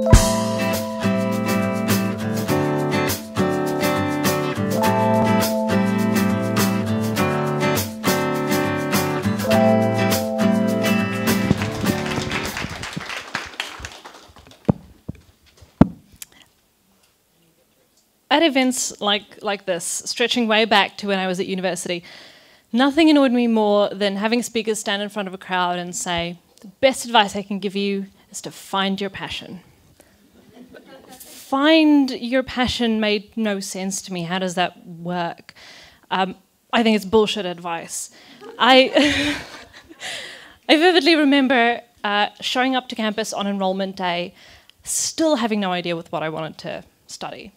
At events like this, stretching way back to when I was at university, nothing annoyed me more than having speakers stand in front of a crowd and say, the best advice I can give you is to find your passion. Find your passion made no sense to me. How does that work? I think it's bullshit advice. I vividly remember showing up to campus on enrollment day, still having no idea with what I wanted to study.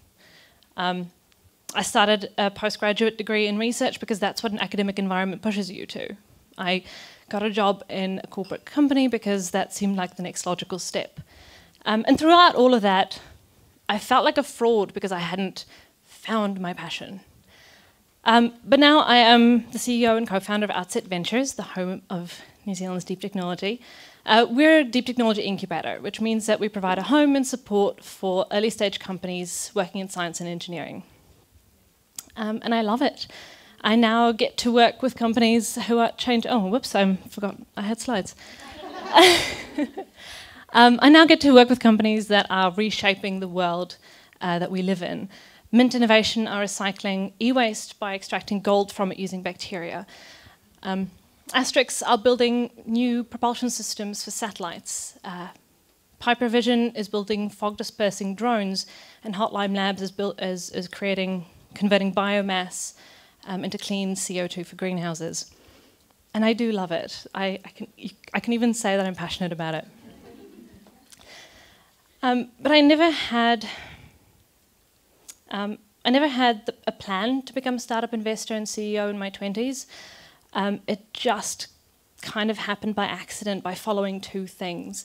I started a postgraduate degree in research because that's what an academic environment pushes you to. I got a job in a corporate company because that seemed like the next logical step. And throughout all of that, I felt like a fraud because I hadn't found my passion. But now I am the CEO and co-founder of Outset Ventures, the home of New Zealand's deep technology. We're a deep technology incubator, which means that we provide a home and support for early stage companies working in science and engineering. And I love it. I now get to work with companies who are changing. Oh, whoops, I forgot I had slides. I now get to work with companies that are reshaping the world that we live in. Mint Innovation are recycling e-waste by extracting gold from it using bacteria. Asterix are building new propulsion systems for satellites. Piper Vision is building fog-dispersing drones, and Hot Lime Labs is converting biomass into clean CO2 for greenhouses. And I do love it. I can even say that I'm passionate about it. But I never had a plan to become a startup investor and CEO in my 20s. It just kind of happened by accident, by following two things.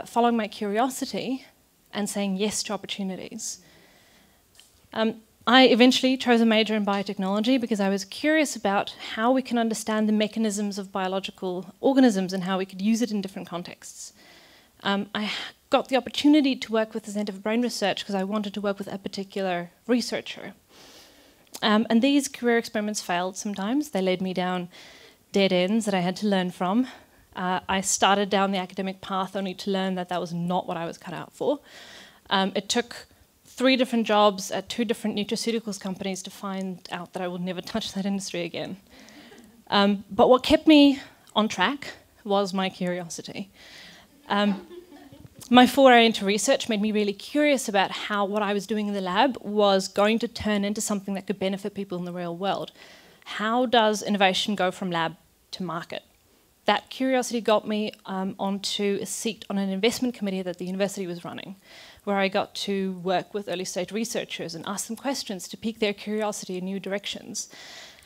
Following my curiosity and saying yes to opportunities. I eventually chose a major in biotechnology because I was curious about how we can understand the mechanisms of biological organisms and how we could use it in different contexts. I got the opportunity to work with the Centre for Brain Research because I wanted to work with a particular researcher. And these career experiments failed sometimes. They led me down dead ends that I had to learn from. I started down the academic path only to learn that that was not what I was cut out for. It took 3 different jobs at 2 different nutraceuticals companies to find out that I would never touch that industry again. But what kept me on track was my curiosity. My foray into research made me really curious about how what I was doing in the lab was going to turn into something that could benefit people in the real world. How does innovation go from lab to market? That curiosity got me onto a seat on an investment committee that the university was running, where I got to work with early stage researchers and ask them questions to pique their curiosity in new directions.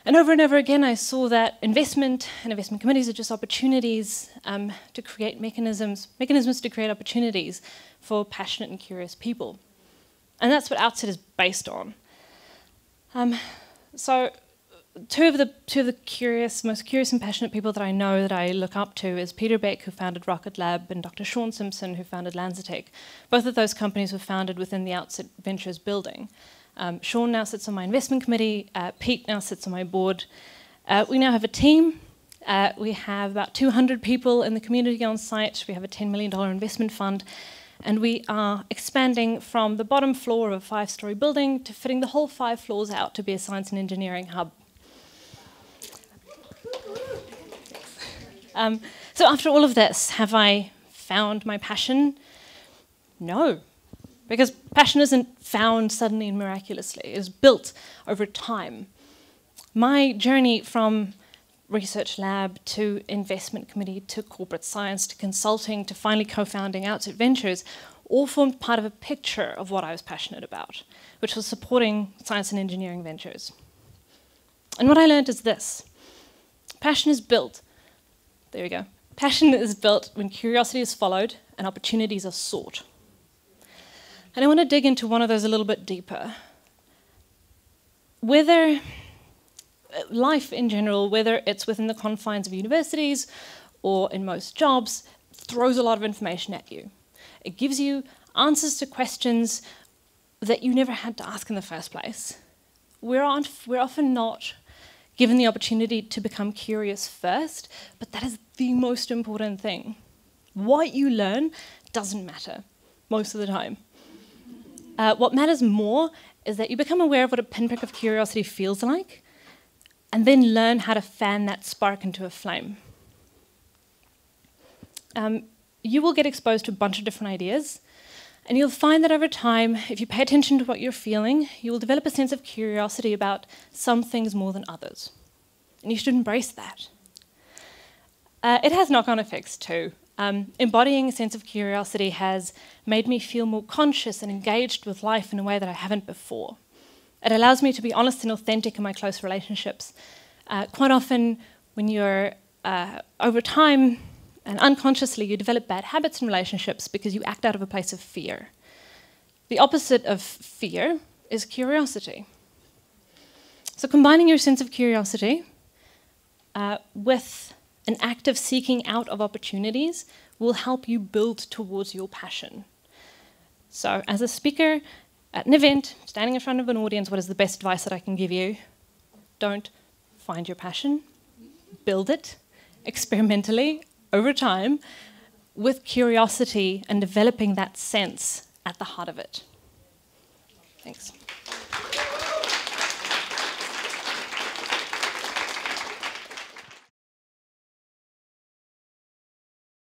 And over again, I saw that investment and investment committees are just opportunities to create mechanisms to create opportunities for passionate and curious people. And that's what Outset is based on. So two of the most curious and passionate people that I know that I look up to is Peter Beck, who founded Rocket Lab, and Dr. Sean Simpson, who founded Lanzatech. Both of those companies were founded within the Outset Ventures building. Sean now sits on my investment committee. Pete now sits on my board. We now have a team. We have about 200 people in the community on site. We have a $10 million investment fund. And we are expanding from the bottom floor of a 5-story building to fitting the whole 5 floors out to be a science and engineering hub. So after all of this, have I found my passion? No. Because passion isn't found suddenly and miraculously. It's built over time. My journey from research lab to investment committee to corporate science to consulting to finally co-founding Outset Ventures all formed part of a picture of what I was passionate about, which was supporting science and engineering ventures. And what I learned is this. Passion is built. There we go. Passion is built when curiosity is followed and opportunities are sought. And I want to dig into one of those a little bit deeper. Whether life in general, whether it's within the confines of universities or in most jobs, throws a lot of information at you. It gives you answers to questions that you never had to ask in the first place. We're often not given the opportunity to become curious first, but that is the most important thing. What you learn doesn't matter most of the time. What matters more is that you become aware of what a pinprick of curiosity feels like, and then learn how to fan that spark into a flame. You will get exposed to a bunch of different ideas, and you'll find that over time, if you pay attention to what you're feeling, you will develop a sense of curiosity about some things more than others. And you should embrace that. It has knock-on effects too. Embodying a sense of curiosity has made me feel more conscious and engaged with life in a way that I haven't before. It allows me to be honest and authentic in my close relationships. Quite often, when you're over time and unconsciously, you develop bad habits in relationships because you act out of a place of fear. The opposite of fear is curiosity. So combining your sense of curiosity with an active seeking out of opportunities will help you build towards your passion. So as a speaker at an event, standing in front of an audience, what is the best advice that I can give you? Don't find your passion, build it experimentally over time with curiosity and developing that sense at the heart of it. Thanks.